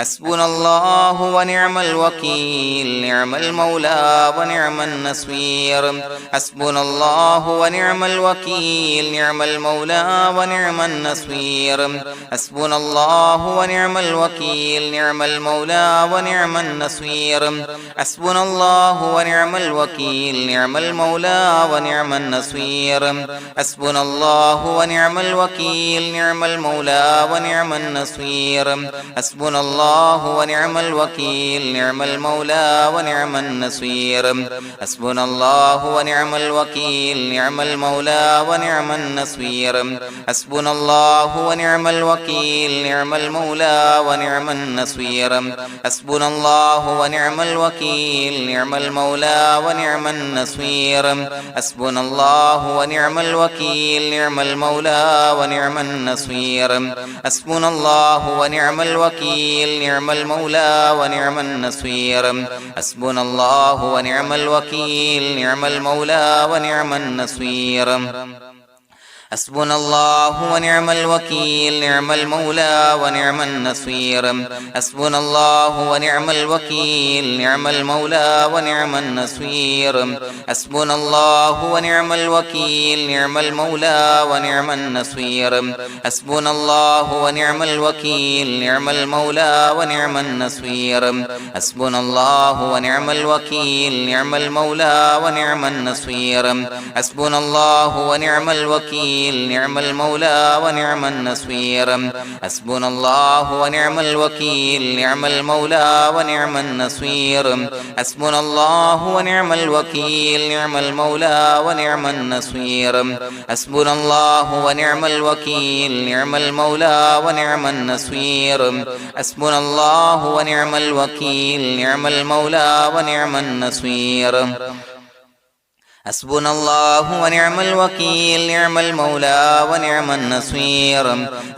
حسبنا الله ونعم الوكيل نعم المولى ونعم النصير حسبنا الله ونعم الوكيل نعم المولى ونعم النصير حسبنا الله ونعم الوكيل نعم المولى ونعم النصير حسبنا الله ونعم الوكيل نعم المولى ونعم النصير حسبنا الله ونعم الوكيل نعم المولى ونعم النصير حسبنا الله ونعم الوكيل نعم المولى ونعم النصير حسبنا الله ونعم الوكيل نعم المولى ونعم النصير حسبنا الله ونعم الوكيل نعم المولى ونعم النصير حسبنا الله ونعم الوكيل نعم المولى ونعم النصير حسبنا الله ونعم الوكيل نعم المولى ونعم النصير حسبنا الله ونعم الوكيل نعم المولى ونعم النصير حسبنا الله ونعم الوكيل نعم المولى ونعم النصير حسبنا الله ونعم الوكيل نعم المولى ونعم النصير حسبنا الله ونعم الوكيل نعم المولى ونعم النصير حسبنا الله ونعم الوكيل نعم المولى ونعم النصير حسبنا الله ونعم الوكيل نعم المولى ونعم النصير حسبنا الله ونعم الوكيل نعم المولى ونعم النصير حسبنا الله ونعم الوكيل نعم المولى ونعم النصير حسبنا الله ونعم الوكيل نعم المولى ونعم النصير حسبنا الله ونعم الوكيل نعم المولى ونعم النصير حسبنا الله ونعم الوكيل نعم المولى ونعم النصير حسبنا الله ونعم الوكيل نعم المولى ونعم النصير حسبنا الله ونعم الوكيل نعم المولى ونعم النصير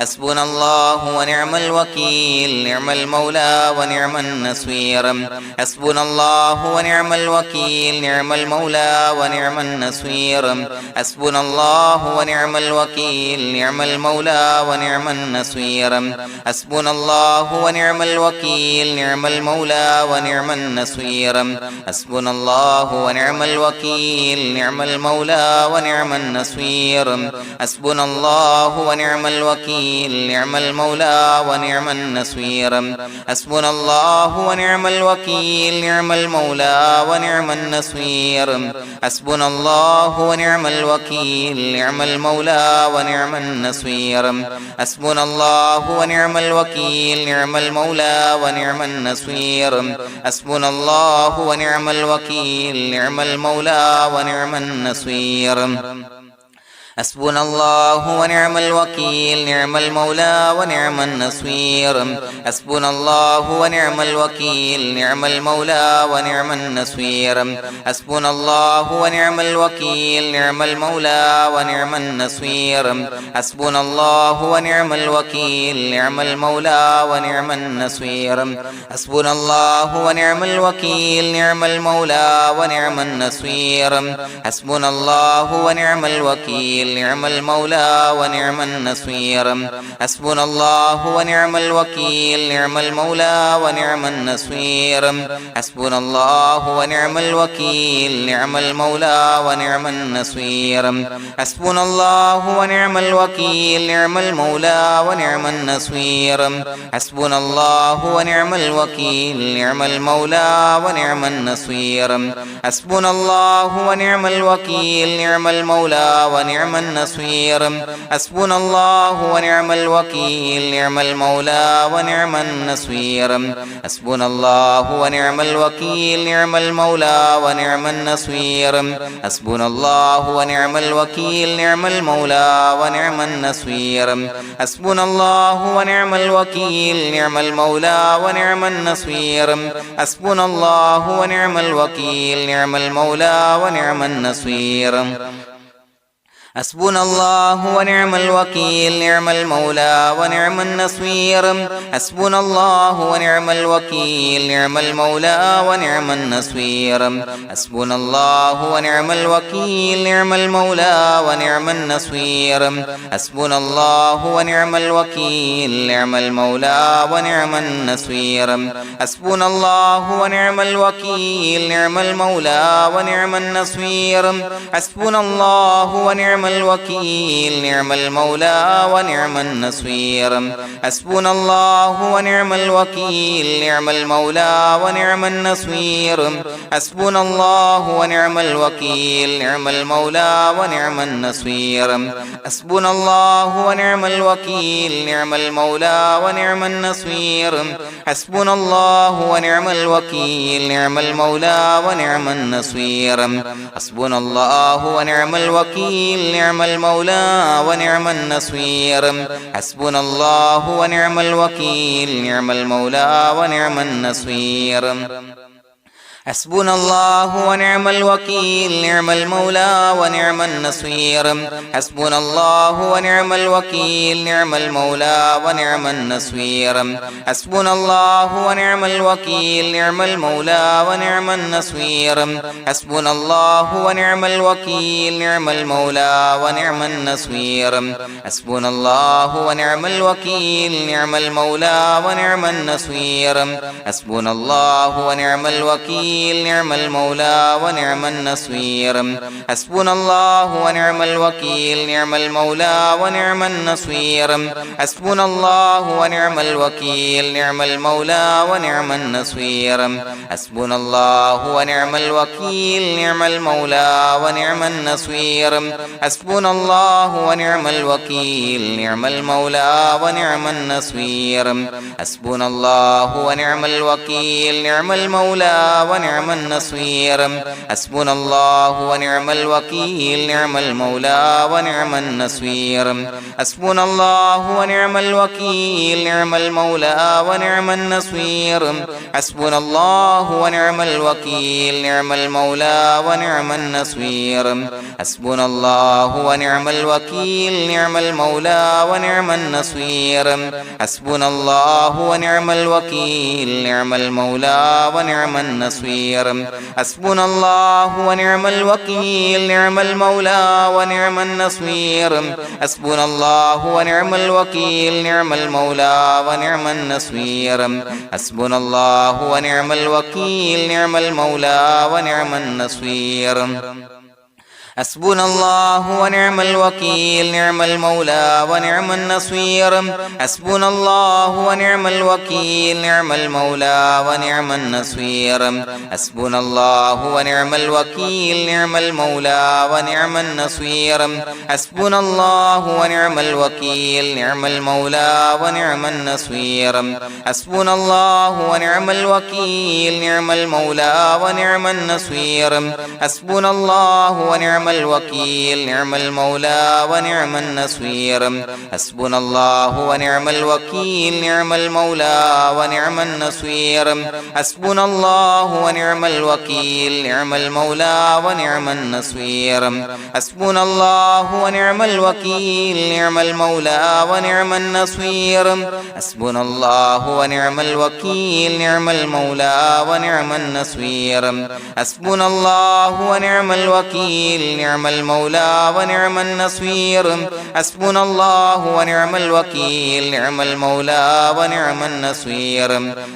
حسبنا الله ونعم الوكيل نعم المولى ونعم النصير حسبنا الله ونعم الوكيل نعم المولى ونعم النصير حسبنا الله ونعم الوكيل نعم المولى ونعم النصير حسبنا الله ونعم الوكيل نعم المولى ونعم النصير حسبنا الله ونعم الوكيل نعم المولى ونعم النصير حسبنا الله ونعم الوكيل نعم المولى ونعم النصير حسبنا الله ونعم الوكيل نعم المولى ونعم النصير حسبنا الله ونعم الوكيل نعم المولى ونعم النصير حسبنا الله ونعم الوكيل نعم المولى ونعم النصير حسبنا الله ونعم الوكيل نعم المولى ونعم النصير حسبنا الله ونعم الوكيل نعم المولى ونعم النصير حسبنا الله ونعم الوكيل نعم المولى ونعم النصير حسبنا الله ونعم الوكيل نعم المولى ونعم النصير حسبنا الله ونعم الوكيل نعم المولى ونعم النصير حسبنا الله ونعم الوكيل نعم المولى ونعم النصير حسبنا الله ونعم الوكيل نعم المولى ونعم النصير حسبنا الله ونعم الوكيل نعم المولى ونعم النصير حسبنا الله ونعم الوكيل نعم المولى ونعم النصير حسبنا الله ونعم الوكيل نعم المولى ونعم النصير حسبنا الله ونعم الوكيل نعم المولى ونعم النصير حسبنا الله ونعم الوكيل نعم المولى ونعم النصير حسبنا الله ونعم الوكيل نعم المولى ونعم النصير حسبنا الله ونعم الوكيل نعم المولى ونعم النصير حسبنا الله ونعم الوكيل نعم المولى ونعم النصير حسبنا الله ونعم الوكيل نعم المولى ونعم النصير حسبنا الله ونعم الوكيل نعم المولى ونعم النصير حسبنا الله ونعم الوكيل نعم المولى ونعم النصير حسبنا الله ونعم الوكيل نعم المولى ونعم النصير حسبنا الله ونعم الوكيل نعم المولى ونعم النصير حسبنا الله ونعم الوكيل نعم المولى ونعم النصير حسبنا الله ونعم الوكيل نعم المولى ونعم النصير حسبنا الله ونعم الوكيل نعم المولى ونعم النصير حسبنا الله ونعم الوكيل نعم المولى ونعم النصير حسبنا الله ونعم الوكيل نعم المولى ونعم النصير حسبنا الله ونعم الوكيل نعم المولى ونعم النصير حسبنا الله ونعم الوكيل نعم المولى ونعم النصير حسبنا الله ونعم الوكيل نعم المولى ونعم النصير حسبنا الله ونعم الوكيل نعم المولى ونعم النصير حسبنا الله ونعم الوكيل نعم المولى ونعم النصير حسبنا الله ونعم الوكيل نعم المولى ونعم النصير حسبنا الله ونعم الوكيل نعم المولى ونعم النصير حسبنا الله ونعم الوكيل نعم المولى ونعم النصير حسبنا الله ونعم الوكيل نعم المولى ونعم النصير حسبنا الله ونعم الوكيل نعم المولى ونعم النصير حسبنا الله ونعم الوكيل نعم المولى ونعم النصير حسبنا الله ونعم الوكيل نعم المولى ونعم النصير حسبنا الله ونعم الوكيل نعم المولى ونعم النصير حسبنا الله ونعم الوكيل نعم المولى ونعم النصير حسبنا الله ونعم الوكيل نعم المولى ونعم النصير حسبنا الله ونعم الوكيل نعم المولى ونعم النصير حسبنا الله ونعم الوكيل نعم المولى ونعم النصير حسبنا الله ونعم الوكيل نعم المولى ونعم النصير حسبنا الله ونعم الوكيل نعم المولى ونعم النصير حسبنا الله ونعم الوكيل نعم المولى ونعم النصير حسبنا الله ونعم الوكيل نعم المولى ونعم النصير حسبنا الله ونعم الوكيل نعم المولى ونعم النصير حسبنا الله ونعم الوكيل نعم المولى ونعم النصير حسبنا الله ونعم الوكيل نعم المولى ونعم النصير حسبنا الله ونعم الوكيل نعم المولى ونعم النصير حسبنا الله ونعم الوكيل نعم المولى ونعم النصير حسبنا الله ونعم الوكيل نعم المولى ونعم النصير حسبنا الله ونعم الوكيل نعم المولى ونعم النصير حسبنا الله ونعم الوكيل نعم المولى ونعم النصير حسبنا الله ونعم الوكيل نعم المولى ونعم النصير حسبنا الله ونعم الوكيل نعم المولى ونعم النصير حسبنا الله ونعم الوكيل نعم المولى ونعم النصير حسبنا الله ونعم الوكيل نعم المولى ونعم النصير حسبنا الله ونعم الوكيل نعم المولى ونعم النصير حسبنا الله ونعم الوكيل نعم المولى ونعم النصير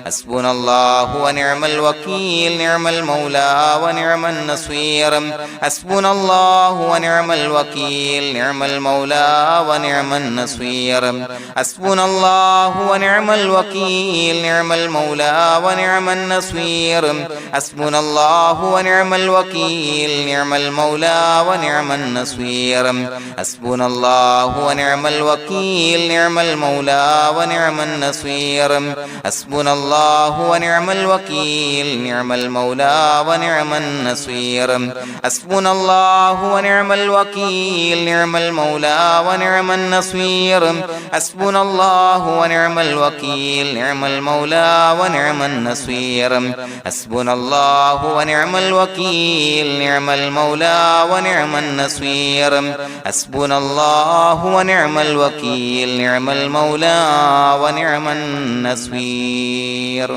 حسبنا الله ونعم الوكيل نعم المولى ونعم النصير حسبنا الله ونعم الوكيل نعم المولى ونعم النصير حسبنا الله ونعم الوكيل نعم المولى ونعم النصير حسبنا الله ونعم الوكيل نعم المولى ونعم النصير حسبنا الله ونعم الوكيل نعم المولى ونعم النصير حسبنا الله ونعم الوكيل نعم المولى ونعم النصير حسبنا الله ونعم الوكيل نعم المولى ونعم النصير حسبنا الله ونعم الوكيل نعم المولى ونعم النصير حسبنا الله ونعم الوكيل نعم المولى ونعم النصير حسبنا الله ونعم الوكيل نعم المولى ونعم النصير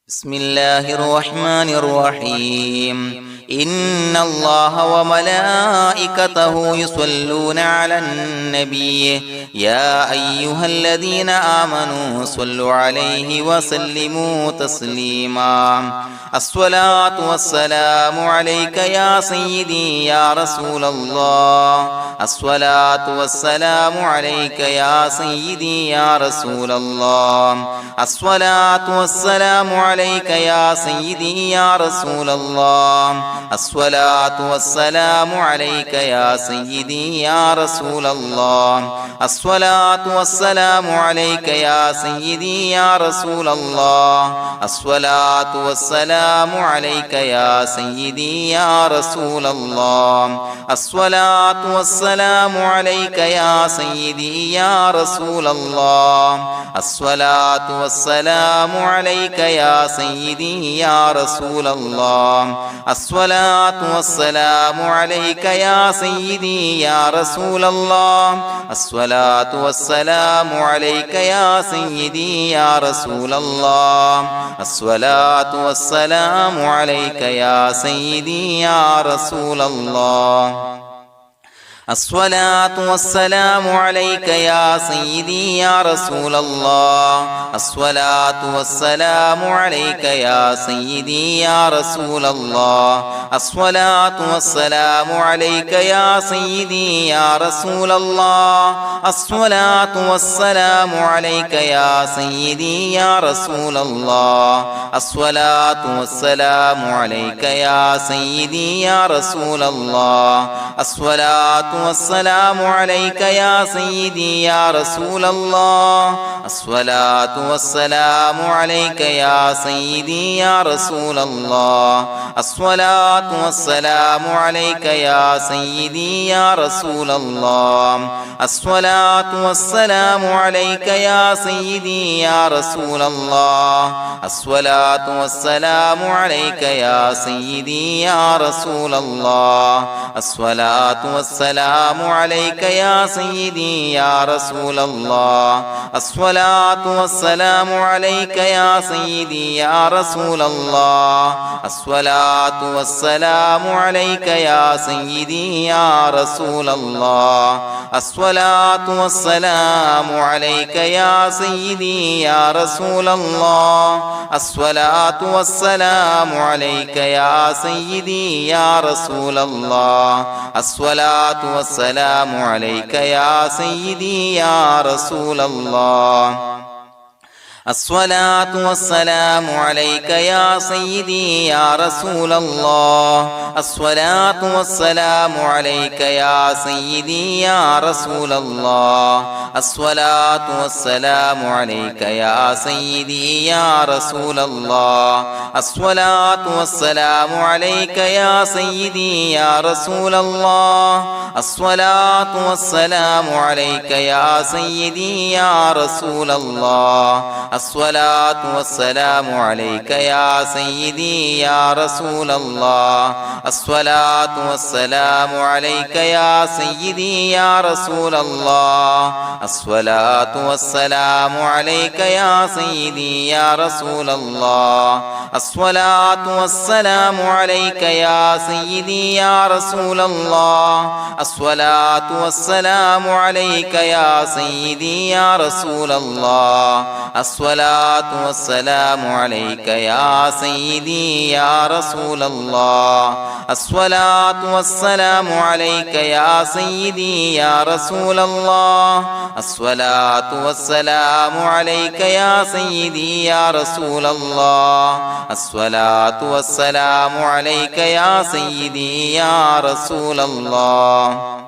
بسم الله الرحمن الرحيم إن الله وملائكته يصلون على النبي يا أيها الذين آمنوا صلوا عليه وسلموا تسليما الصلاة والسلام عليك يا سيدي يا رسول الله الصلاة والسلام عليك يا سيدي يا رسول الله الصلاة والسلام عليك يا سيدي يا رسول الله الصلاة والسلام عليك يا سيدي يا رسول الله الصلاة والسلام عليك يا سيدي يا رسول الله الصلاة والسلام عليك يا سيدي يا رسول الله الصلاة والسلام عليك يا سيدي يا رسول الله الصلاة والسلام عليك يا سيدي يا رسول الله الصلاة والسلام عليك يا سيدي يا رسول الله الصلاة والسلام عليك يا سيدي يا رسول الله الصلاة والسلام عليك يا سيدي يا رسول الله الصلاة والسلام عليك يا سيدي يا رسول الله الصلاة والسلام عليك يا سيدي يا رسول الله الصلاة والسلام عليك يا سيدي يا رسول الله الصلاة والسلام عليك يا سيدي يا رسول الله الصلاة والسلام عليك يا سيدي يا رسول الله الصلاة والسلام عليك يا سيدي يا رسول الله الصلاة والسلام عليك يا سيدي يا رسول الله الصلاة والسلام عليك يا سيدي يا رسول الله الصلاة والسلام عليك يا سيدي يا رسول الله الصلاة والسلام عليك يا سيدي يا رسول الله الصلاة والسلام عليك يا سيدي يا رسول الله الصلاة والسلام عليك يا سيدي يا رسول الله الصلاة والسلام عليك يا سيدي يا رسول الله الصلاة والسلام عليك يا سيدي يا رسول الله الصلاة والسلام عليك يا سيدي يا رسول الله الصلاة والسلام عليك يا سيدي يا رسول الله الصلاة والسلام عليك يا سيدي يا رسول الله الصلاة والسلام عليك يا سيدي يا رسول الله الصلاة والسلام عليك يا سيدي يا رسول الله الصلاة والسلام عليك يا سيدي يا رسول الله الصلاة والسلام عليك يا سيدي يا رسول الله الصلاة والسلام عليك يا سيدي يا رسول الله الصلاة والسلام عليك يا سيدي يا رسول الله الصلاة والسلام عليك يا سيدي يا رسول الله الصلاة والسلام عليك يا سيدي يا رسول الله الصلاة والسلام عليك يا سيدي يا رسول الله الصلاة والسلام عليك يا سيدي يا رسول الله الصلاة والسلام عليك يا سيدي يا رسول الله الصلاة والسلام عليك يا سيدي يا رسول الله الصلاة والسلام عليك يا سيدي يا رسول الله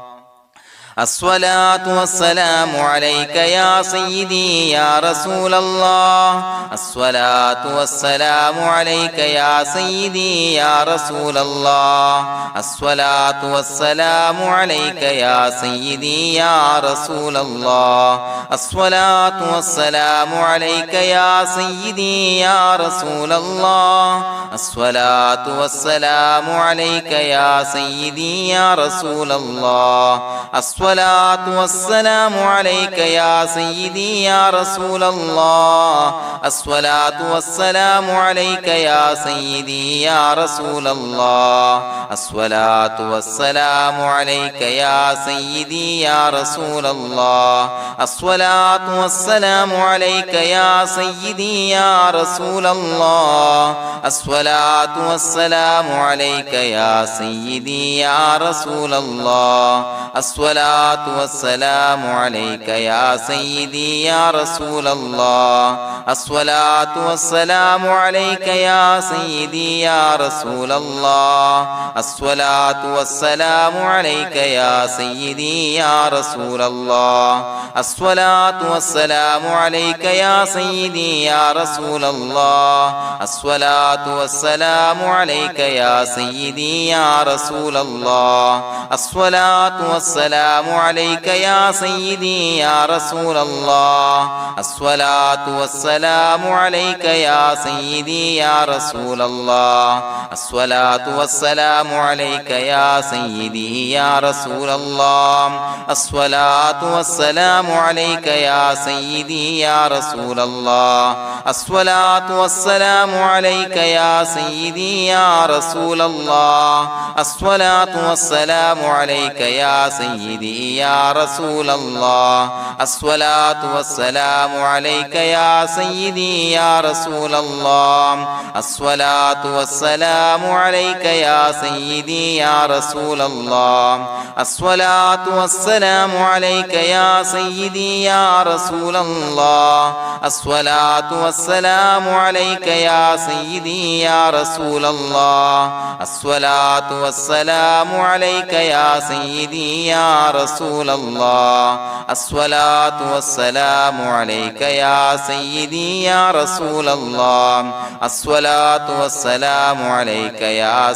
الصلاة والسلام عليك يا سيدي يا رسول الله الصلاة والسلام عليك يا سيدي يا رسول الله الصلاة والسلام عليك يا سيدي يا رسول الله الصلاة والسلام عليك يا سيدي يا رسول الله الصلاة والسلام عليك يا سيدي يا رسول الله الصلاة والسلام عليك يا سيدي يا رسول الله الصلاة والسلام عليك يا سيدي يا رسول الله الصلاة والسلام عليك يا سيدي يا رسول الله الصلاة والسلام عليك يا سيدي يا رسول الله الصلاة والسلام عليك يا سيدي يا رسول الله الصلاة والسلام عليك يا سيدي يا رسول الله الصلاة والسلام عليك يا سيدي يا رسول الله الصلاة والسلام عليك يا سيدي يا رسول الله الصلاة والسلام عليك يا سيدي يا رسول الله الصلاة والسلام عليك يا سيدي يا رسول الله الصلاة والسلام عليك يا سيدي يا رسول الله الصلاة والسلام عليك يا سيدي يا رسول الله الصلاة والسلام عليك يا سيدي يا رسول الله الصلاة والسلام عليك يا سيدي يا رسول الله الصلاة والسلام عليك يا سيدي يا رسول الله الصلاة والسلام عليك يا سيدي يا رسول الله الصلاة والسلام عليك يا سيدي يا رسول الله الصلاة والسلام عليك يا سيدي يا رسول الله الصلاة والسلام عليك يا سيدي يا رسول الله الصلاة والسلام عليك يا سيدي يا رسول الله الصلاة والسلام عليك يا سيدي يا رسول الله الصلاة والسلام عليك يا سيدي يا رسول الله الصلاة والسلام عليك يا سيدي يا رسول الله الصلاة والسلام عليك يا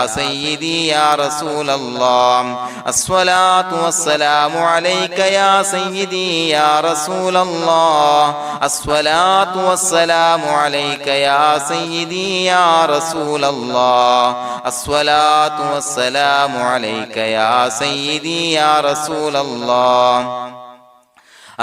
سيدي يا رسول الله الصلاة والسلام عليك يا سيدي يا رسول الله الصلاة والسلام عليك يا سيدي يا رسول الله الصلاة والسلام عليك يا سيدي يا رسول الله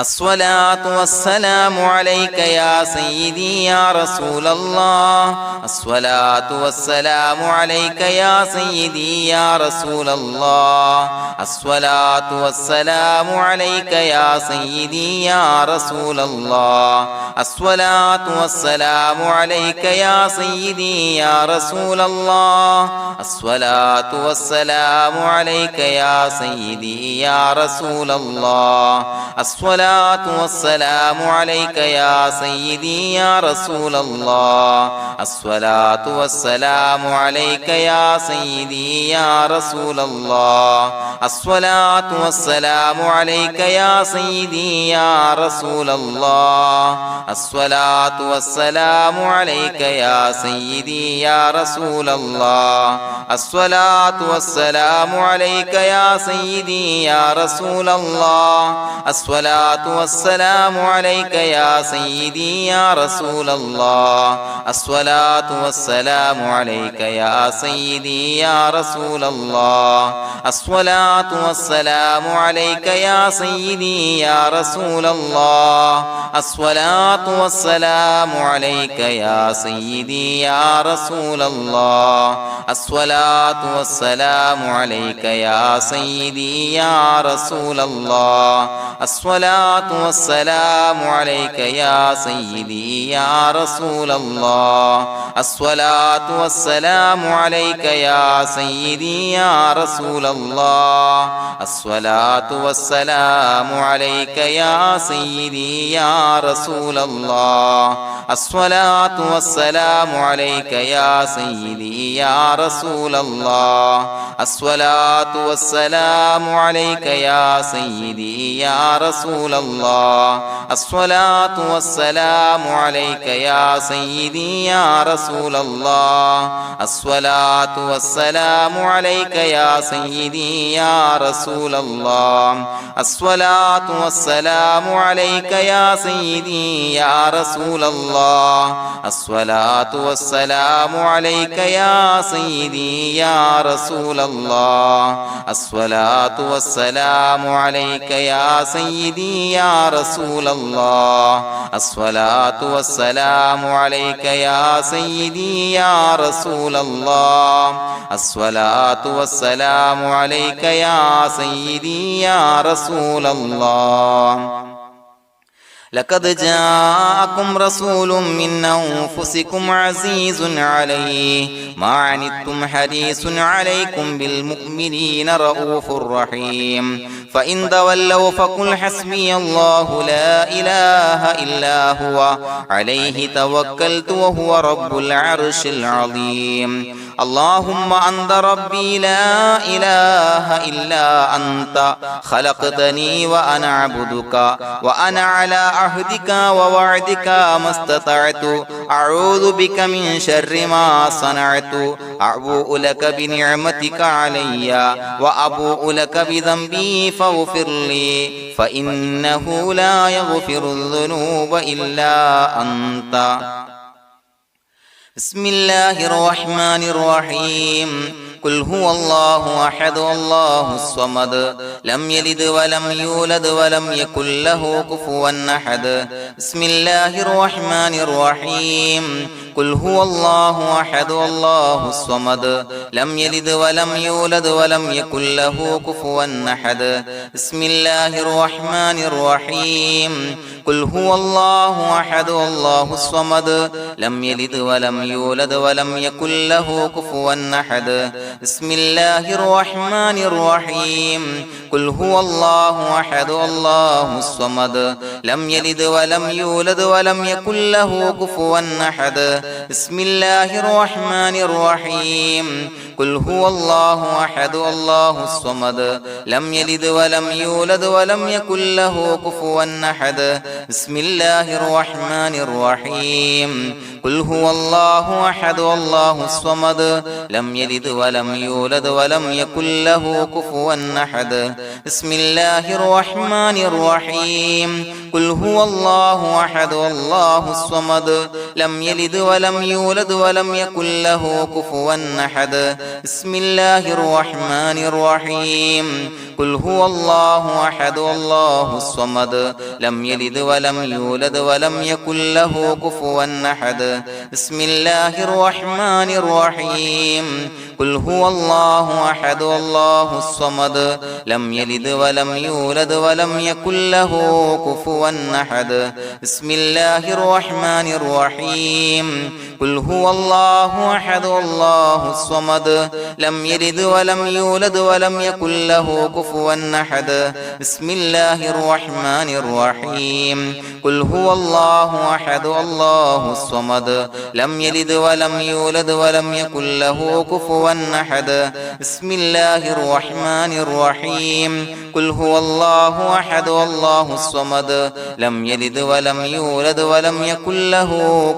الصلاة والسلام عليك يا سيدي يا رسول الله الصلاة والسلام عليك يا سيدي يا رسول الله الصلاة والسلام عليك يا سيدي يا رسول الله الصلاة والسلام عليك يا سيدي يا رسول الله الصلاة والسلام عليك يا سيدي يا رسول الله الصلاة والسلام عليك يا سيدي يا رسول الله الصلاة والسلام عليك يا سيدي يا رسول الله الصلاة والسلام عليك يا سيدي يا رسول الله الصلاة والسلام عليك يا سيدي يا رسول الله الصلاة والسلام عليك يا سيدي يا رسول الله الصلاة والسلام عليك يا سيدي يا رسول الله الصلاة والسلام عليك يا سيدي يا رسول الله الصلاة والسلام عليك يا سيدي يا رسول الله الصلاة والسلام عليك يا سيدي يا رسول الله الصلاة والسلام عليك يا سيدي يا رسول الله الصلاة الصلاة والسلام عليك يا سيدي يا رسول الله الصلاة والسلام عليك يا سيدي يا رسول الله الصلاة والسلام عليك يا سيدي يا رسول الله الصلاة والسلام عليك يا سيدي يا رسول الله الصلاة والسلام عليك يا سيدي يا رسول الله الصلاة والسلام عليك يا سيدي يا رسول الله الصلاة والسلام عليك يا سيدي يا رسول الله الصلاة والسلام عليك يا سيدي يا رسول الله الصلاة والسلام عليك يا سيدي يا رسول الله الصلاة والسلام عليك يا سيدي يا رسول الله الصلاة والسلام عليك يا سيدي يا رسول الله الصلاة والسلام عليك يا سيدي يا رسول الله لقد جاءكم رسول من أنفسكم عزيز عليه ما عنتم حريص عليكم بالمؤمنين رؤوف رحيم فإن تولوا فقل حسبي الله لا إله إلا هو عليه توكلت وهو رب العرش العظيم اللهم أنت ربي لا إله إلا أنت خلقتني وأنا عبدك وأنا على عهدك ووعدك ما استطعت أعوذ بك من شر ما صنعت أبوء لك بنعمتك علي وأبوء لك بذنبي فاغفر لي فإنه لا يغفر الذنوب إلا أنت بسم الله الرحمن الرحيم قل هو الله أحد الله الصمد لم يلد ولم يولد ولم يكن له كفوا أحد بسم الله الرحمن الرحيم قل هو الله أحد الله الصمد لم يلد ولم يولد ولم يكن له كفوا أحد بسم الله الرحمن الرحيم قل هو الله أحد الله الصمد لم يلد ولم يولد ولم يكن له كفوا أحد بسم الله الرحمن الرحيم قل هو الله أحد الله الصمد لم يلد ولم يولد ولم يكن له كفوا أحد بسم الله الرحمن الرحيم قل هو الله أحد الله الصمد لم يلد ولم يولد ولم يكن له كفوا أحد بسم الله الرحمن الرحيم قل هو الله أحد الله الصمد لم يلد ولم يولد ولم يكن له كفوا أحد بسم الله الرحمن الرحيم قل هو الله أحد الله الصمد لم يلد ولم يولد ولم يكن له كفوا أحد بسم الله الرحمن الرحيم قل هو الله أحد الله الصمد لم يلد ولم يولد ولم يكن له كفوا أحد بسم الله الرحمن الرحيم قل هو الله أحد الله الصمد لم يلد ولم يولد ولم يكن له كفوا أحد بسم الله الرحمن الرحيم قل هو الله أحد الله الصمد لم يلد ولم يولد ولم يكن له كفوا أحد بسم الله الرحمن الرحيم قل هو الله أحد الله الصمد لم يلد ولم يولد ولم يكن له كفوا أحد بسم الله الرحمن الرحيم قل هو الله أحد الله الصمد لم يلد ولم يولد ولم يكن له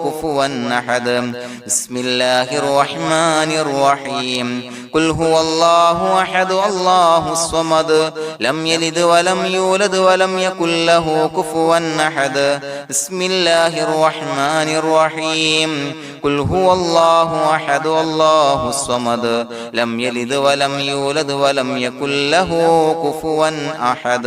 كفوا أحد بسم الله الرحمن الرحيم قل هو الله أحد الله الصمد لم يلد ولم يولد ولم يكن له كفوا أحد بسم الله الرحمن الرحيم قل هو الله أحد الله الصمد لم يلد ولم يولد ولم يكن له كفوا أحد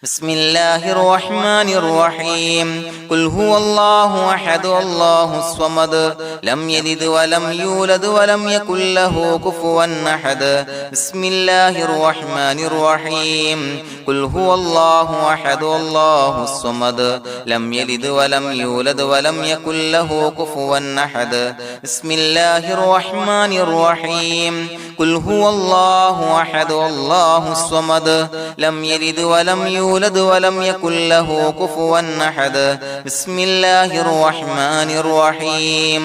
بسم الله الرحمن الرحيم قل هو الله أحد الله الصمد لم يلد ولم يولد ولم يكن له كفوا أحد بسم الله الرحمن الرحيم قل هو الله أحد الله الصمد لم يلد ولم يولد ولم يكن له كفوا أحد بسم الله الرحمن الرحيم قل هو الله أحد الله الصمد لم يلد ولم يولد ولم يكن له كفوا أحد بسم الله الرحمن الرحيم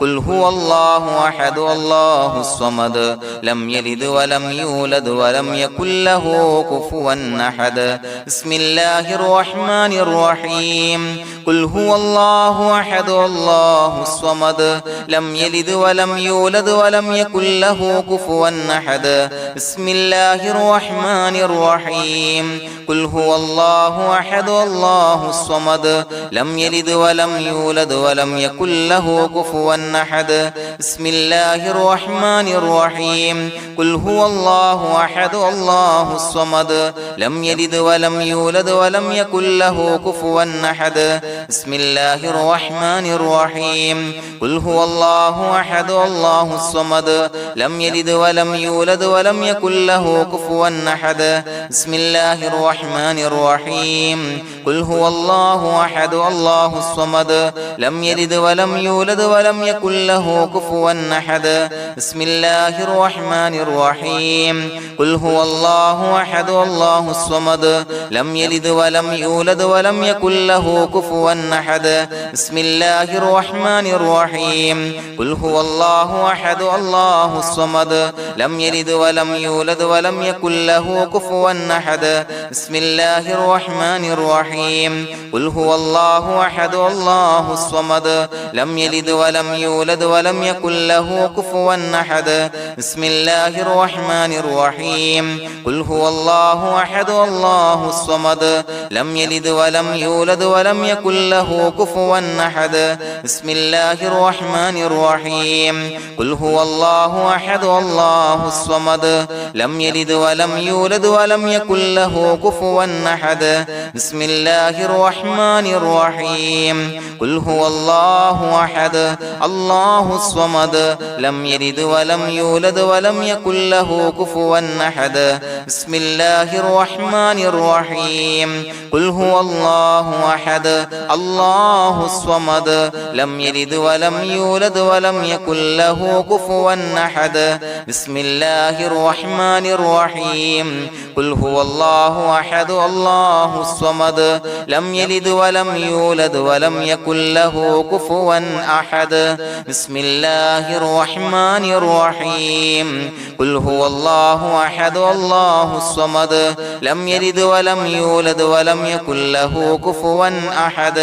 قل هو الله أحد الله الصمد لم يلد ولم يولد ولم يكن له كفوا أحد بسم الله الرحمن الرحيم قل هو الله أحد الله الصمد لم يلد ولم يولد ولم يكن له كفوا أحد بسم الله الرحمن الرحيم قل هو الله أحد الله الصمد لم يلد ولم يولد ولم يكن له كفوا أحد بسم الله الرحمن الرحيم قل هو الله أحد الله الصمد لم يلد ولم يولد ولم يكن له كفوا أحد بسم الله الرحمن الرحيم قل هو الله أحد الله الصمد لم يلد ولم يولد ولم يكن له كفوا أحد بسم الله الرحمن الرحيم قل هو الله أحد الله الصمد لم يلد ولم يولد ولم يكن له كفوا أحد بسم الله الرحمن الرحيم قل هو الله أحد الله الصمد لم يلد ولم يولد ولم يكن له كفوا أحد بسم الله الرحمن الرحيم قل هو الله أحد الله الصمد لم يلد ولم يولد ولم يكن له كفوا أحد بسم الله الرحمن الرحيم قل هو الله أحد الله الصمد لم يلد ولم يولد ولم يكن له كفوا أحد بسم الله الرحمن الرحيم قل هو الله أحد الله الصمد لم يلد ولم يولد ولم يكن له كفوا أحد بسم الله الرحمن الرحيم قل هو الله أحد الله الصمد لم يلد ولم يولد ولم يكن له كفوا أحد بسم الله الرحمن الرحيم قل هو الله أحد الله الصمد لم يلد ولم يولد ولم يكن له كفوا أحد بسم الله الرحمن الرحيم قل هو الله أحد الله الصمد لم يلد ولم يولد ولم يكن له كفوا أحد بسم الله الرحمن الرحيم قل هو الله أحد الله الصمد لم يلد ولم يولد ولم يكن له كفوا أحد بسم الله الرحمن الرحيم قل هو الله أحد الله الصمد لم يلد ولم يولد ولم يكن له كفوا أحد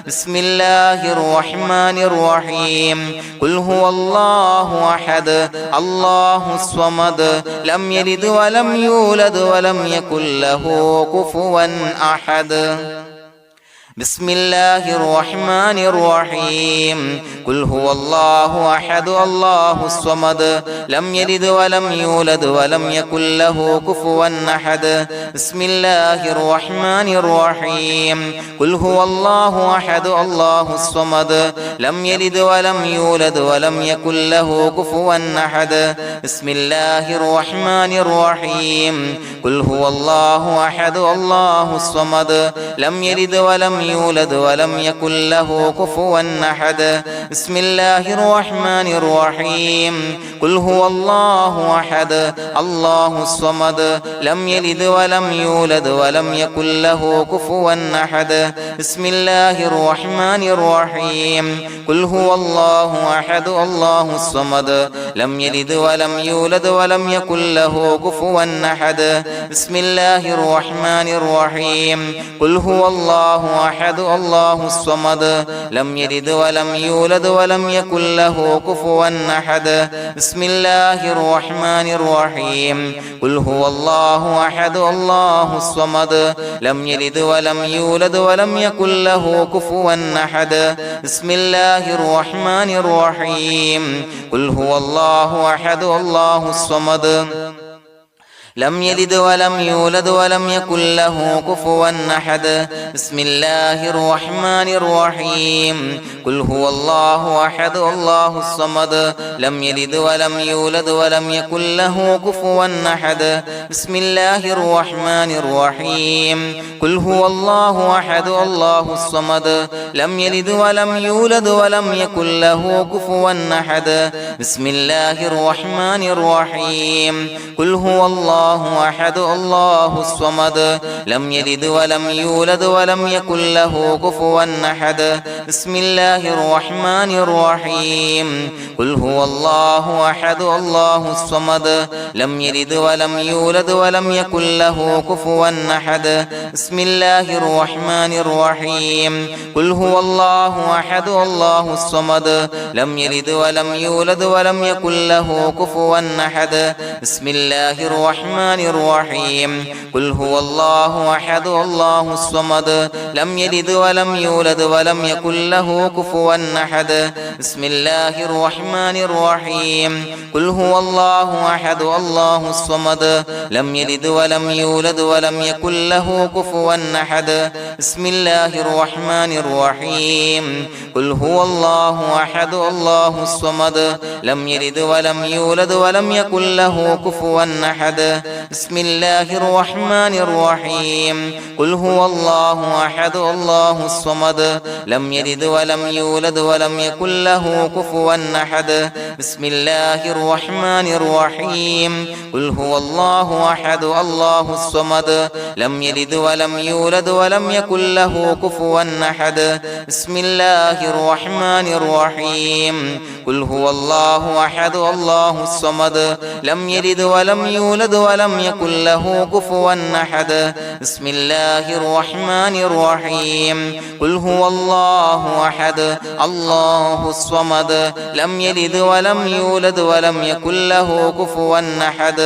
بسم الله الرحمن الرحيم قل هو الله أحد الله الصمد لم يلد ولم يولد ولم يكن له كفوا أحد بسم الله الرحمن الرحيم قل هو الله أحد الله الصمد لم يلد ولم يولد ولم يكن له كفوا أحد بسم الله الرحمن الرحيم قل هو الله أحد الله الصمد لم يلد ولم يولد ولم يكن له كفوا أحد بسم الله الرحمن الرحيم قل هو الله أحد الله الصمد لم يلد ولم يولد ولم يكن له كفوا أحد بسم الله الرحمن الرحيم قل هو الله أحد الله الصمد لم يلد ولم يولد ولم يكن له كفوا أحد بسم الله الرحمن الرحيم قل هو الله أحد الله الصمد لم يلد ولم يولد ولم يكن له كفوا أحد بسم الله الرحمن الرحيم قل هو الله أحد الله الصمد لم يلد ولم يولد ولم يكن له كفوا أحد بسم الله الرحمن الرحيم قل هو الله أحد الله الصمد لم يلد ولم يولد ولم يكن له كفوا أحد بسم الله الرحمن الرحيم قل هو الله أحد الله الصمد لم يلد ولم يولد ولم يكن له كفوا أحد بسم الله الرحمن الرحيم قل هو الله أحد الله الصمد لم يلد ولم يولد ولم يكن له كفوا أحد بسم الله الرحمن الرحيم قل هو الله أحد الله الصمد لم يلد ولم يولد ولم يكن له كفوا أحد بسم الله الرحمن الرحيم قل هو الله أحد الله الصمد لم يلد ولم يولد ولم يكن له كفوا أحد بسم الله الرحمن الرحيم قل هو الله أحد الله الصمد لم يلد ولم يولد ولم يكن له كفوا أحد بسم الله الرحمن الرحيم قل هو الله أحد الله الصمد لم يلد ولم يولد ولم يكن له كفوا أحد بسم الله الرحمن الرحيم قل هو الله أحد الله الصمد لم يلد ولم يولد ولم يكن له كفوا أحد بسم الله الرحمن الرحيم قل هو الله أحد الله الصمد لم يلد ولم يولد ولم يكن له كفوا أحد بسم الله الرحمن الرحيم قل هو الله أحد الله الصمد لم يلد ولم يولد ولم يكن له كفوا أحد بسم الله الرحمن الرحيم قل هو الله أحد الله الصمد لم يلد ولم يولد ولم يكن له كفوا أحد بسم الله الرحمن الرحيم قل هو الله أحد الله الصمد لم يلد ولم يولد ولم يكن له كفوا أحد بسم الله الرحمن الرحيم قل هو الله أحد الله الصمد لم يلد ولم يولد ولم يكن له كفوا أحد بسم الله الرحمن الرحيم قل هو الله أحد الله الصمد لم يلد ولم يولد ولم يكن له كفوا أحد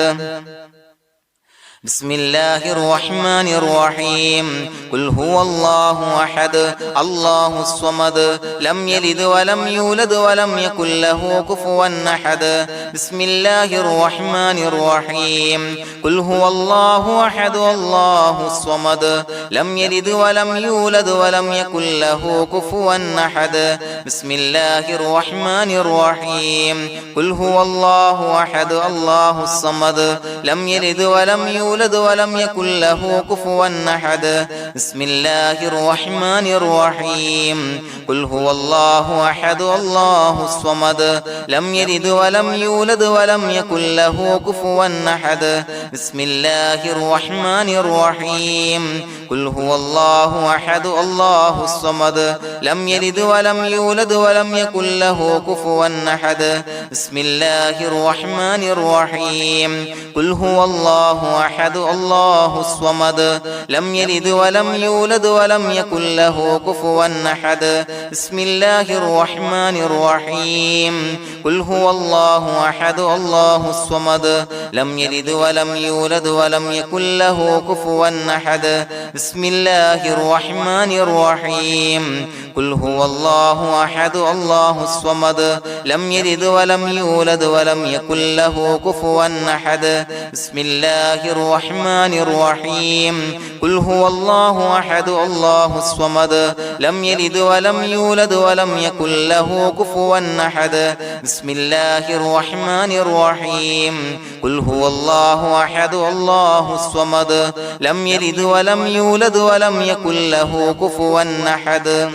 بسم الله الرحمن الرحيم قل هو الله أحد الله الصمد لم يلد ولم يولد ولم يكن له كفوا أحد بسم الله الرحمن الرحيم قل هو الله أحد الله الصمد لم يلد ولم يولد ولم يكن له كفوا أحد بسم الله الرحمن الرحيم قل هو الله أحد الله الصمد لم يلد ولم يولد ولم يكن له كفوا أحد بسم الله الرحمن الرحيم قل هو الله أحد الله الصمد لم يلد ولم يولد ولم يكن له كفوا أحد بسم الله الرحمن الرحيم قل هو الله أحد الله الصمد لم يلد ولم يولد ولم يكن له كفوا أحد بسم الله الرحمن الرحيم قل هو الله أحد الله الصمد لم يلد ولم يولد ولم يكن له كفوا أحد بسم الله الرحمن الرحيم قل هو الله أحد الله الصمد لم يلد ولم يولد ولم يكن له كفوا أحد بسم الله الرحمن الرحيم قل هو الله أحد الله الصمد لم يلد ولم يولد ولم يكن له كفوا أحد بسم الله الرحمن الرحيم قل هو الله أحد الله الصمد لم يلد ولم يولد ولم يكن له كفوا أحد بسم الله الرحمن الرحيم قل هو الله أحد الله الصمد لم يلد ولم يولد ولم يكن له كفوا أحد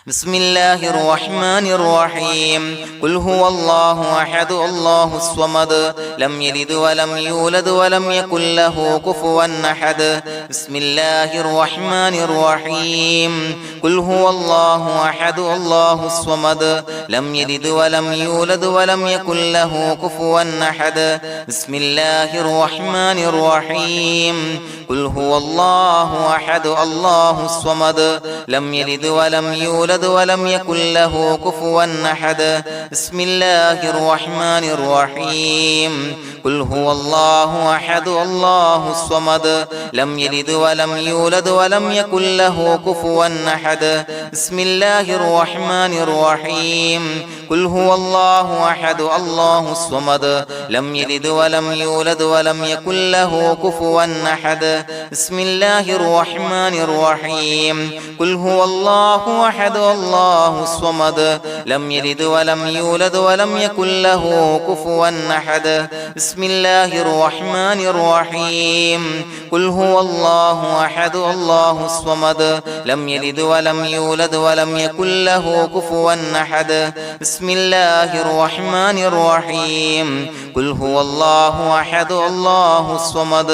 بسم الله الرحمن الرحيم قل هو الله أحد الله الصمد لم يلد ولم يولد ولم يكن له كفوا أحد بسم الله الرحمن الرحيم قل هو الله أحد الله الصمد لم يلد ولم يولد ولم يكن له كفوا أحد بسم الله الرحمن الرحيم قل هو الله أحد الله الصمد لم يلد ولم يولد يولد ولم يكن له كفوا أحد بسم الله الرحمن الرحيم قل هو الله أحد الله الصمد لم يلد ولم يولد ولم يكن له كفوا أحد بسم الله الرحمن الرحيم قل هو الله أحد الله الصمد لم يلد ولم يولد ولم يكن له كفوا أحد بسم الله الرحمن الرحيم قل هو الله أحد الله الصمد لم يلد ولم يولد ولم يكن له كفوا أحد بسم الله الرحمن الرحيم قل هو الله أحد الله الصمد لم يلد ولم يولد ولم يكن له كفوا أحد بسم الله الرحمن الرحيم قل هو الله أحد الله الصمد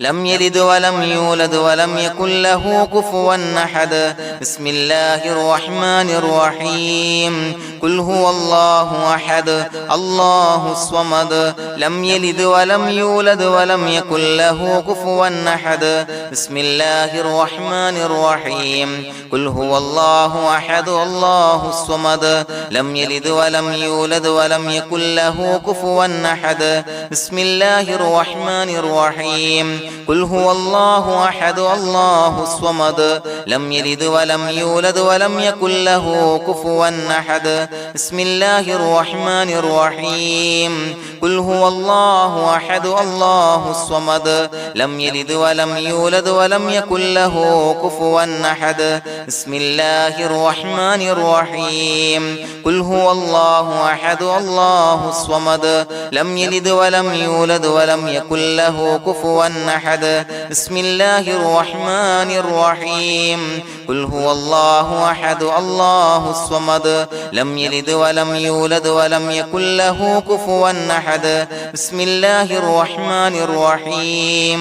لم يلد ولم يولد ولم يكن له كفوا أحد بسم الله الرحمن الرحيم قل هو الله أحد الله الصمد لم يلد ولم يولد ولم يكن له كفوا أحد بسم الله الرحمن الرحيم قل هو الله أحد الله الصمد لم يلد ولم يولد ولم يكن له كفوا أحد بسم الله الرحمن الرحيم قل هو الله أحد الله الصمد لم يلد ولم يولد ولم يكن له كفوا أحد بسم الله الرحمن الرحيم قل هو الله أحد الله الصمد لم يلد ولم يولد ولم يكن له كفوا أحد بسم الله الرحمن الرحيم قل هو الله أحد الله الصمد لم يلد ولم يولد ولم يكن له كفوا أحد بسم الله الرحمن الرحيم قل هو الله أحد الله الصمد لم يلد ولم يولد ولم يكن له كفوا أحد بسم الله الرحمن الرحيم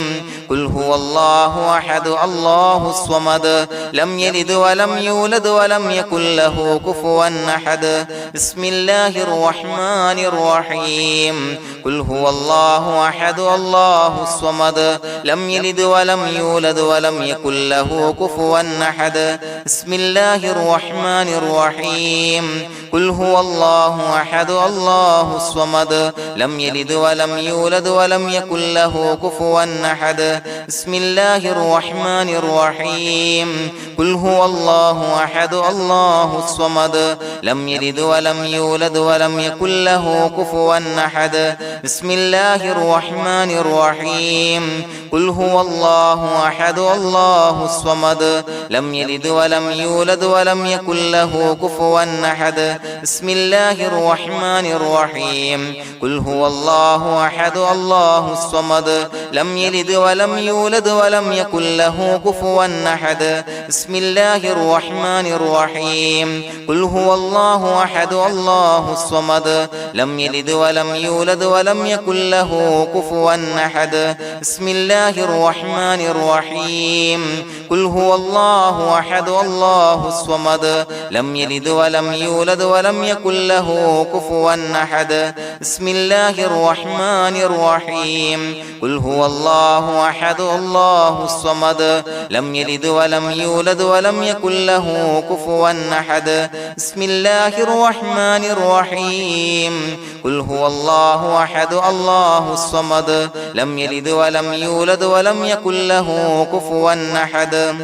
قل هو الله أحد الله الصمد لم يلد ولم يولد ولم يكن له كفوا أحد بسم الله الرحمن الرحيم قل هو الله أحد الله الصمد لم يلد ولم يولد ولم يكن له كفوا أحد بسم الله الرحمن الرحيم قل هو الله أحد الله الصمد لم يلد ولم يولد ولم يكن له كفوا أحد بسم الله الرحمن الرحيم قل هو الله أحد الله الصمد لم يلد ولم يولد ولم يكن له كفوا أحد بسم الله الرحمن الرحيم قل هو الله أحد الله الصمد لم يلد ولم يولد ولم يكن له كفوا أحد بسم الله الرحمن الرحيم قل هو الله أحد الله الصمد لم يلد ولم يولد ولم يكن له كفوا أحد بسم الله الرحمن الرحيم قل هو الله أحد الله الصمد لم يلد ولم يولد ولم يكن له كفوا أحد بسم الله الرحمن الرحيم قل هو الله أحد الله الصمد لم يلد ولم يولد ولم يكن له كفوا أحد بسم الله الرحمن الرحيم قل هو الله أحد الله الصمد لم يلد ولم يولد ولم يكن له كفوا أحد بسم الله الرحمن الرحيم قل هو الله أحد الله الصمد لم يلد ولم يولد ولم يكن له كفوا أحد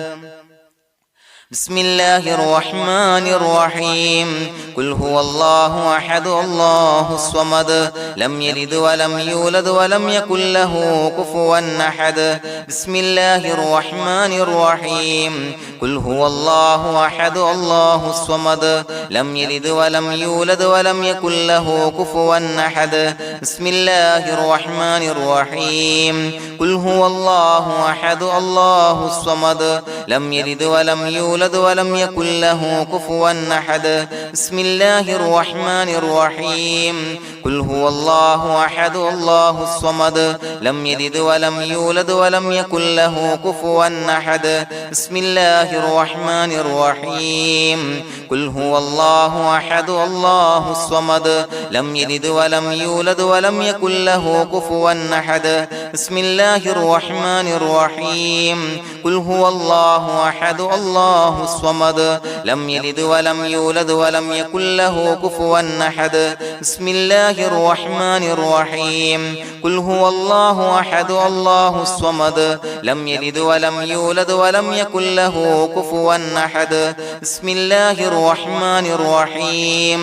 بسم الله الرحمن الرحيم قل هو الله أحد الله الصمد لم يلد ولم يولد ولم يكن له كفوا أحد بسم الله الرحمن الرحيم قل هو الله أحد الله الصمد لم يلد ولم يولد ولم يكن له كفوا أحد بسم الله الرحمن الرحيم قل هو الله أحد الله الصمد لم يلد ولم يولد ولم يكن له كفوا أحد بسم الله الرحمن الرحيم قل هو الله أحد الله الصمد لم يلد ولم يولد ولم يكن له كفوا أحد بسم الله الرحمن الرحيم قل هو الله أحد الله الصمد لم يلد ولم يولد ولم يكن له كفوا أحد بسم الله الرحمن الرحيم قل هو الله الله أحد الله الصمد لم يلد ولم يولد ولم يكن له كفوا أحد بسم الله الرحمن الرحيم قل هو الله أحد الله الصمد لم يلد ولم يولد ولم يكن له كفوا أحد بسم الله الرحمن الرحيم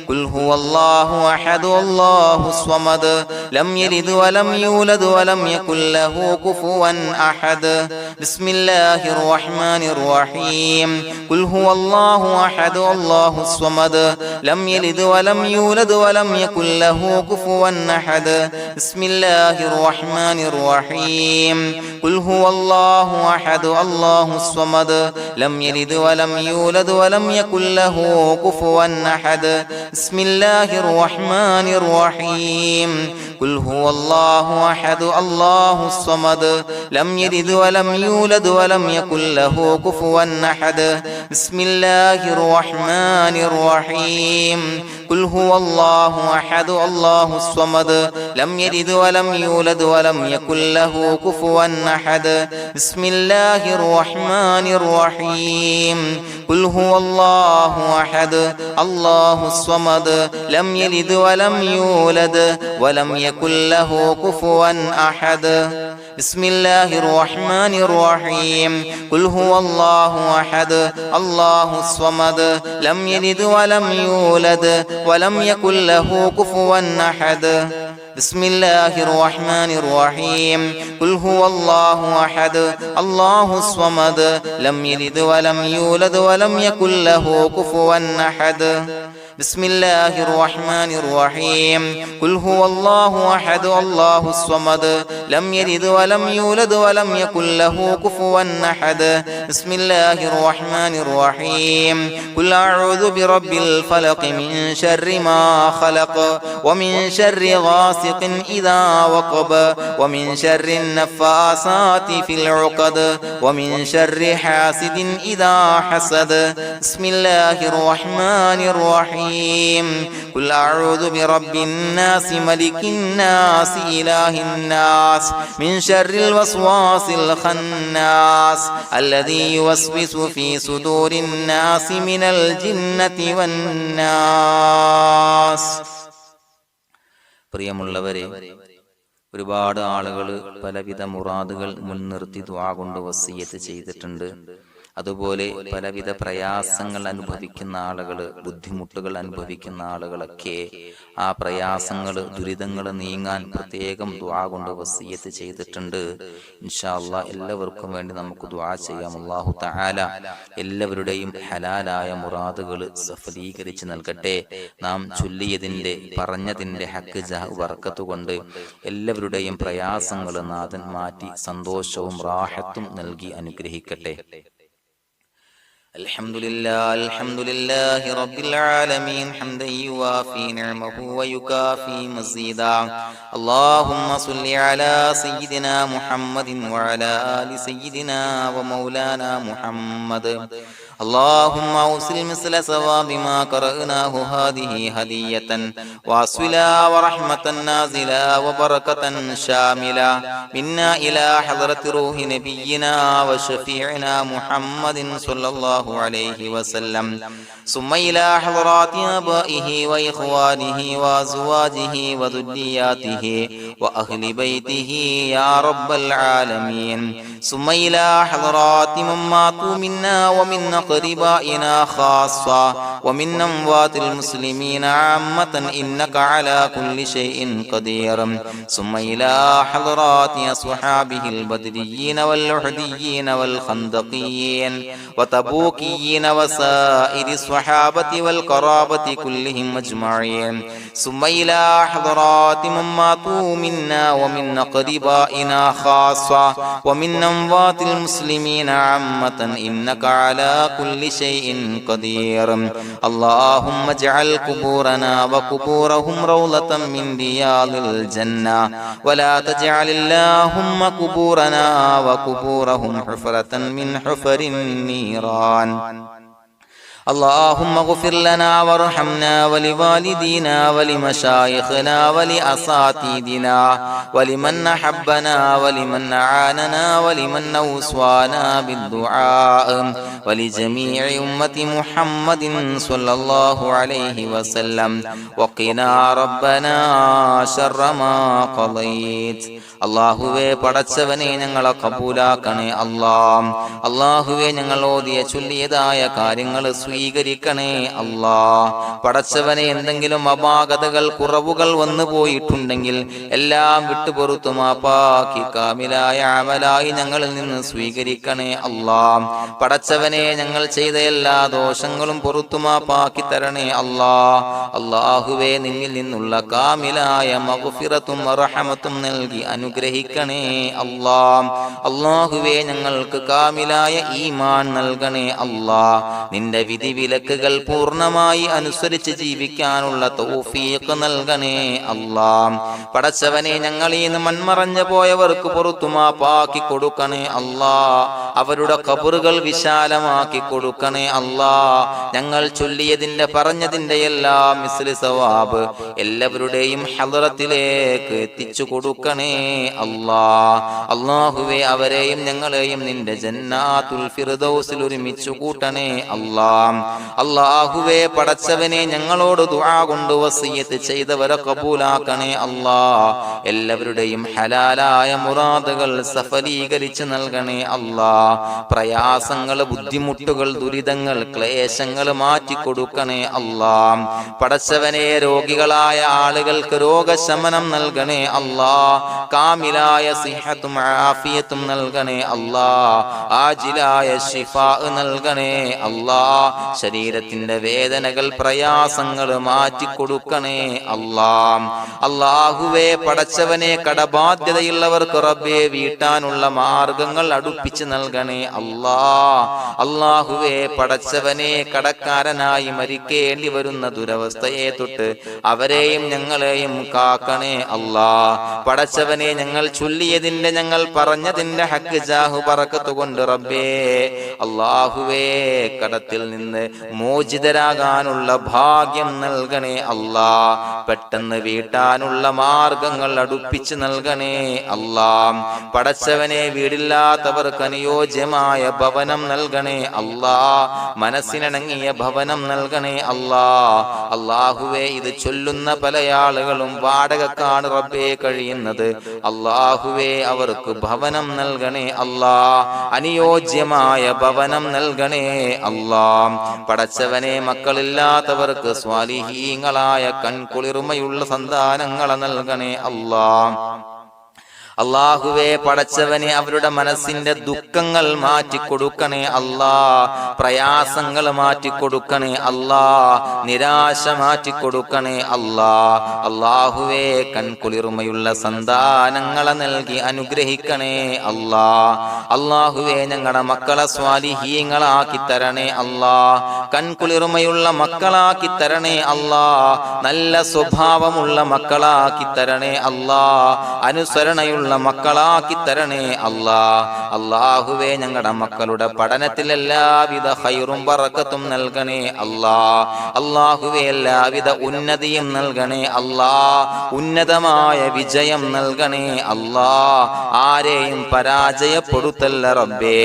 قل هو الله أحد الله الصمد لم يلد ولم يولد ولم يكن له كفوا أحد بسم الله الرحمن الرحيم قل هو الله أحد الله الصمد لم يلد ولم يولد ولم يكن له كفوا أحد بسم الله الرحمن الرحيم قل هو الله أحد الله الصمد لم يلد ولم يولد ولم يكن له كفوا أحد بسم الله الرحمن الرحيم قل هو الله أحد الله الصمد لم يلد ولم يولد ولم يكن له كفوا أحد بسم الله الرحمن الرحيم قل هو الله أحد الله الصمد لم يلد ولم يولد ولم يكن له كفوا أحد بسم الله الرحمن الرحيم قل هو الله أحد الله الصمد لم يلد ولم يولد ولم يكن له كفوا أحد بسم الله الرحمن الرحيم قل هو الله أحد الله الصمد لم يلد ولم يولد ولم يكن له كفوا أحد بسم الله الرحمن الرحيم قل هو الله أحد الله الصمد لم يلد ولم يولد ولم يكن له كفوا أحد بسم الله الرحمن الرحيم قل هو الله أحد الله الصمد لم يلد ولم يولد ولم يكن له كفوا أحد بسم الله الرحمن الرحيم قل أعوذ برب الفلق من شر ما خلق ومن شر غاسق إذا وقب ومن شر النفاثات في العقد ومن شر حاسد إذا حسد بسم الله الرحمن الرحيم قل أعوذ برب الناس ملك الناس إله الناس من شر الوسواس الخناس الذي يوسوس في صدور الناس من الجنة والناس. പ്രിയമുള്ളവരെ, ഒരുപാട് ആളുകൾ പലവിധ മുറാദുകൾ മുൻനിർത്തി ദുആ കൊണ്ട് വസിയ്യത്ത് ചെയ്തിട്ടുണ്ട്. അതുപോലെ പലവിധ പ്രയാസങ്ങൾ അനുഭവിക്കുന്ന ആളുകൾ, ബുദ്ധിമുട്ടുകൾ അനുഭവിക്കുന്ന ആളുകളൊക്കെ ആ പ്രയാസങ്ങൾ, ദുരിതങ്ങൾ നീങ്ങാൻ പ്രത്യേകം ദുആ കൊണ്ട് വസിയ്യത്ത് ചെയ്തിട്ടുണ്ട്. ഇൻഷാ അല്ലാഹ് എല്ലാവർക്കും വേണ്ടി നമുക്ക് ദുആ ചെയ്യാം. അല്ലാഹു തആല എല്ലാവരുടെയും ഹലാലായ മുറാദുകൾ സഫലീകരിച്ച് നൽകട്ടെ. നാം ചൊല്ലിയതിന്റെ, പറഞ്ഞതിന്റെ ഹക്ക് ജാഹ് ബർക്കത്ത് കൊണ്ട് എല്ലാവരുടെയും പ്രയാസങ്ങൾ നാഥൻ മാറ്റി സന്തോഷവും റാഹത്തും നൽകി അനുഗ്രഹിക്കട്ടെ. الحمد لله رب العالمين حمدا يوافي نعمه ويكافي مزيدا. اللهم صل على سيدنا محمد وعلى آل سيدنا ومولانا محمد. اللهم أوصل مثل ثواب ما قرأناه هذه هدية واصلا ورحمة نازلا وبركة شاملة منا إلى حضرة روح نبينا وشفيعنا محمد صلى الله عليه وسلم، ثم إلى حضرات آبائه وإخوانه وأزواجه وذرياته وأهل بيته يا رب العالمين، ثم إلى حضرات من ماتوا منا ومن أقربائنا خاصة ومن أموات المسلمين عامة إنك على كل شيء قدير، ثم إلى حضرات أصحابه البدريين والأحديين والخندقيين وتبوكيين وسائر الصحابة والقرابة كلهم أجمعين، ثم إلى حضرات من ماتوا منا ومن أقربائنا خاصة ومن أموات المسلمين عامة إنك على كل شيء قدير. اللهم اجعل قبورنا وقبورهم روضة من رياض الجنة، ولا تجعل اللهم قبورنا وقبورهم حفرة من حفر النيران. اللهم اغفر لنا وارحمنا ولوالدينا ولمشايخنا ولأساتذتنا ولمن أحبنا ولمن أعاننا ولمن أوصانا بالدعاء ولجميع أمة محمد صلى الله عليه وسلم وقنا ربنا شر ما قضيت. അള്ളാഹുവേ പടച്ചവനെ ഞങ്ങളെ കബൂലാക്കണേ അല്ലാഹ്. അള്ളാഹുവേ ഞങ്ങൾ ഓതിയ ചൊല്ലിയതായ കാര്യങ്ങൾ സ്വീകരിക്കണേ അല്ലാഹ്. പടച്ചവനെ എന്തെങ്കിലും അപാകതകൾ കുറവുകൾ വന്നു പോയിട്ടുണ്ടെങ്കിൽ എല്ലാം വിട്ടുപൊറുത്തു മാപ്പാക്കി കാമിലായ അമലായി ഞങ്ങളിൽ നിന്ന് സ്വീകരിക്കണേ അല്ലാഹ്. പടച്ചവനെ ഞങ്ങൾ ചെയ്ത എല്ലാ ദോഷങ്ങളും പൊറുത്തു മാപ്പാക്കി തരണേ അല്ലാഹ്. അള്ളാഹുവേ നിന്നിൽ നിന്നുള്ള കാമിലായ മഗ്ഫിറത്തും റഹമത്തും നൽകി അനുഗ്രഹിക്കണേ അല്ലാഹ്. അല്ലാഹുവേ ഞങ്ങൾക്ക് കാമിലായ ഈമാൻ നൽകണേ അല്ലാഹ്. നിന്റെ വിധി വിലക്കുകൾ പൂർണ്ണമായി അനുസരിച്ച് ജീവിക്കാനുള്ള തൗഫീഖ് നൽകണേ അല്ലാഹ്. പടച്ചവനെ ഞങ്ങളിൽ നിന്ന് മൺമറഞ്ഞു പോയവർക്ക് പുറത്തു മാപ്പാക്കി കൊടുക്കണേ അല്ലാഹ്. അവരുടെ ഖബറുകൾ വിശാലമാക്കി കൊടുക്കണേ അല്ലാഹ്. ഞങ്ങൾ ചൊല്ലിയതിന്റെ പറഞ്ഞതിന്റെ എല്ലാം മിസ്ലി സവാബ് എല്ലാവരുടെയും ഹളറത്തിലേക്ക് എത്തിച്ചു കൊടുക്കണേ അല്ലാഹ്. അല്ലാഹുവേ അവരെയും ഞങ്ങളെയും നിന്റെ ജന്നാത്തുൽ ഫിർദൗസിൽ ഒരുമിച്ചു കൂട്ടണേ അല്ലാഹ്. അല്ലാഹുവേ പടച്ചവനെ ഞങ്ങളോട് ദുആ കൊണ്ട് വസിയത്ത് ചെയ്തവരെ കബൂലാക്കണേ അല്ലാഹ്. എല്ലാവരുടെയും ഹലാലായ മുറാദുകൾ സഫലീകരിച്ച് നൽകണേ അല്ലാഹ്. പ്രയാസങ്ങൾ, ബുദ്ധിമുട്ടുകൾ, ദുരിതങ്ങൾ, ക്ലേശങ്ങൾ മാറ്റിക്കൊടുക്കണേ അല്ലാഹ്. പടച്ചവനെ രോഗികളായ ആളുകൾക്ക് രോഗശമനം നൽകണേ അല്ലാഹ്. കാമിലായ സിഹത്തും ആഫിയത്തും നൽകണേ അല്ലാഹ്. ആജിലായ ശിഫാ നൽകണേ അല്ലാഹ്. ശരീരത്തിന്റെ വേദനകൾ, പ്രയാസങ്ങൾ മാറ്റിക്കൊടുക്കണേ അല്ലാഹ്. അല്ലാഹുവേ പടച്ചവനെ കടബാധ്യതയുള്ളവർക്ക് റബ്ബേ വീട്ടാനുള്ള മാർഗങ്ങൾ അടുപ്പിച്ച് നൽകണേ അല്ലാഹ്. അല്ലാഹുവേ പടച്ചവനെ കടക്കാരനായി മരിക്കേണ്ടി വരുന്ന ദുരവസ്ഥയെ തൊട്ട് അവരെയും ഞങ്ങളെയും കാക്കണേ അല്ലാഹ്. പടച്ചവനെ ഞങ്ങൾ ചൊല്ലിയതിന്റെ, ഞങ്ങൾ പറഞ്ഞതിന്റെ ഹക്ക് ജാഹു ബറക്കത്ത് കൊണ്ട് റബ്ബേ അല്ലാഹുവേ കടത്തിൽ നിന്ന് മോചിതരാകാനുള്ള ഭാഗ്യം നൽകണേ അല്ലാഹ്. പെട്ടെന്ന് വീട്ടാനുള്ള മാർഗങ്ങൾ അടുപ്പിച്ച് നൽകണേ അല്ലാഹ്. പടച്ചവനെ വീടില്ലാത്തവർക്ക് അനുയോജ്യമായ ഭവനം നൽകണേ അല്ലാഹ്. മനസ്സിനിണങ്ങിയ ഭവനം നൽകണേ അല്ലാഹ്. അല്ലാഹുവേ ഇത് ചൊല്ലുന്ന പല ആളുകളും വാടകക്കാണ് റബ്ബേ കഴിയുന്നത്. അല്ലാഹുവേ അവർക്ക് ഭവനം നൽകണേ അല്ലാഹ്. അനുയോജ്യമായ ഭവനം നൽകണേ അല്ലാഹ്. പടച്ചവനെ മക്കളില്ലാത്തവർക്ക് സ്വാലിഹീങ്ങളായ കൺകുളിർമയുള്ള സന്താനങ്ങളെ നൽകണേ അല്ലാഹ്. അല്ലാഹുവേ പടച്ചവനെ അവരുടെ മനസ്സിന്റെ ദുഃഖങ്ങൾ മാറ്റിക്കൊടുക്കണേ അല്ലാഹ്. പ്രയാസങ്ങൾ മാറ്റിക്കൊടുക്കണേ അല്ലാഹ്. നിരാശ മാറ്റിക്കൊടുക്കണേ അല്ലാഹ്. അല്ലാഹുവേ കൺകുളിർമയുള്ള സന്താനങ്ങളെ നൽകി അനുഗ്രഹിക്കണേ അല്ലാഹ്. അല്ലാഹുവേ ഞങ്ങളുടെ മക്കളെ സ്വാലിഹീങ്ങളാക്കി തരണേ അല്ലാഹ്. കൺകുളിർമയുള്ള മക്കളാക്കി തരണേ അല്ലാഹ്. നല്ല സ്വഭാവമുള്ള മക്കളാക്കി തരണേ അല്ലാഹ്. അനുസരണയുള്ള മക്കളാക്കി തരണേ അല്ലാഹ്. അല്ലാഹുവേ ഞങ്ങളുടെ മക്കളുടെ പഠനത്തിൽ എല്ലാവിധ ഖൈറും ബറക്കത്തും നൽകണേ അല്ലാഹ്. അല്ലാഹുവേ എല്ലാവിധ ഉന്നതിയും നൽകണേ അല്ലാഹ്. ഉന്നതമായ വിജയം നൽകണേ അല്ലാഹ്. ആരെയും പരാജയപ്പെടുത്തല്ല റബ്ബേ.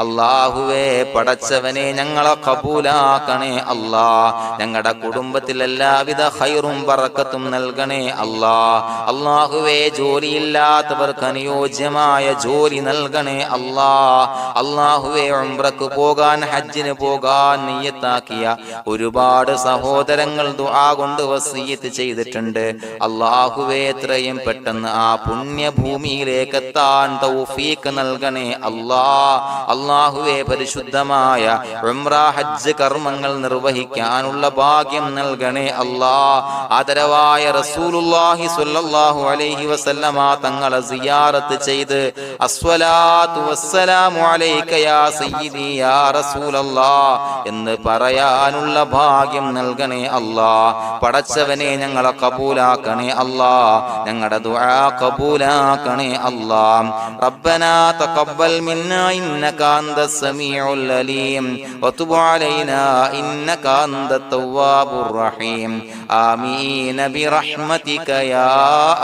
അല്ലാഹുവേ പടച്ചവനെ ഞങ്ങളെ കബൂലാക്കണേ അല്ലാഹ്. ഞങ്ങളുടെ കുടുംബത്തിൽ എല്ലാവിധ ഖൈറും ബറക്കത്തും നൽകണേ അല്ലാഹ്. അല്ലാഹുവേ ജോലിയില്ലാത്ത അനുയോജ്യമായ ജോലി നൽകണേ അല്ലാഹ്. അല്ലാഹുവേ ഉംറക്ക് പോകാൻ, ഹജ്ജിന് പോകാൻ നിയ്യത്താക്കിയ ഒരുപാട് സഹോദരങ്ങൾ ദുആ കൊണ്ട് വസിയത്ത് ചെയ്തിട്ടുണ്ട്. അല്ലാഹുവേ എത്രയും പെട്ടെന്ന് ആ പുണ്യഭൂമിയിലേക്ക് എത്താൻ തൗഫീഖ് നൽകണേ അല്ലാഹ്. അല്ലാഹുവേ പരിശുദ്ധമായ ഉംറ ഹജ്ജ് കർമ്മങ്ങൾ നിർവഹിക്കാനുള്ള ഭാഗ്യം നൽകണേ അല്ലാഹ്. ആദരവായ റസൂലുള്ളാഹി സ്വല്ലല്ലാഹു അലൈഹി വസല്ലമ തങ്ങളെ സിയാറത്ത് ചെയ്ത് അസ്സലാത്തു വസ്സലാമു അലൈക യാ സയ്യിദി യാ റസൂലല്ലാഹ് എന്ന് പറയാനുള്ള ഭാഗ്യം നൽകണേ അല്ലാഹ്. പടച്ചവനെ ഞങ്ങളെ കബൂലാക്കണേ അല്ലാഹ്, ഞങ്ങളുടെ ദുആ കബൂലാക്കണേ അല്ലാഹ്. റബ്ബനാ തഖബ്ബൽ മിന്നാ ഇന്നക അന്തസ് സമീഉൽ അലീം വതുബ് അലൈനാ ഇന്നക അന്തത് തവ്വാബുർ റഹീം. ആമീൻ ബിറഹ്മതിക യാ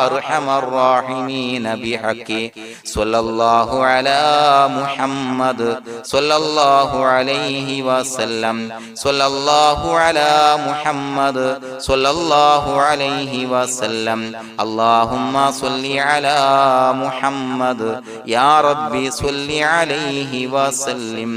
അർഹമർ റഹീമീൻ ബിഹഖി സ്വല്ലല്ലാഹു അലാ മുഹമ്മദ് സ്വല്ലല്ലാഹു അലൈഹി വസല്ലം സ്വല്ലല്ലാഹു അലാ മുഹമ്മദ് സ്വല്ലല്ലാഹു അലൈഹി വസല്ലം. അല്ലാഹുമ്മ സ്വല്ലി അലാ മുഹമ്മദ് യാ റബ്ബി സ്വല്ലി അലൈഹി വസല്ലം.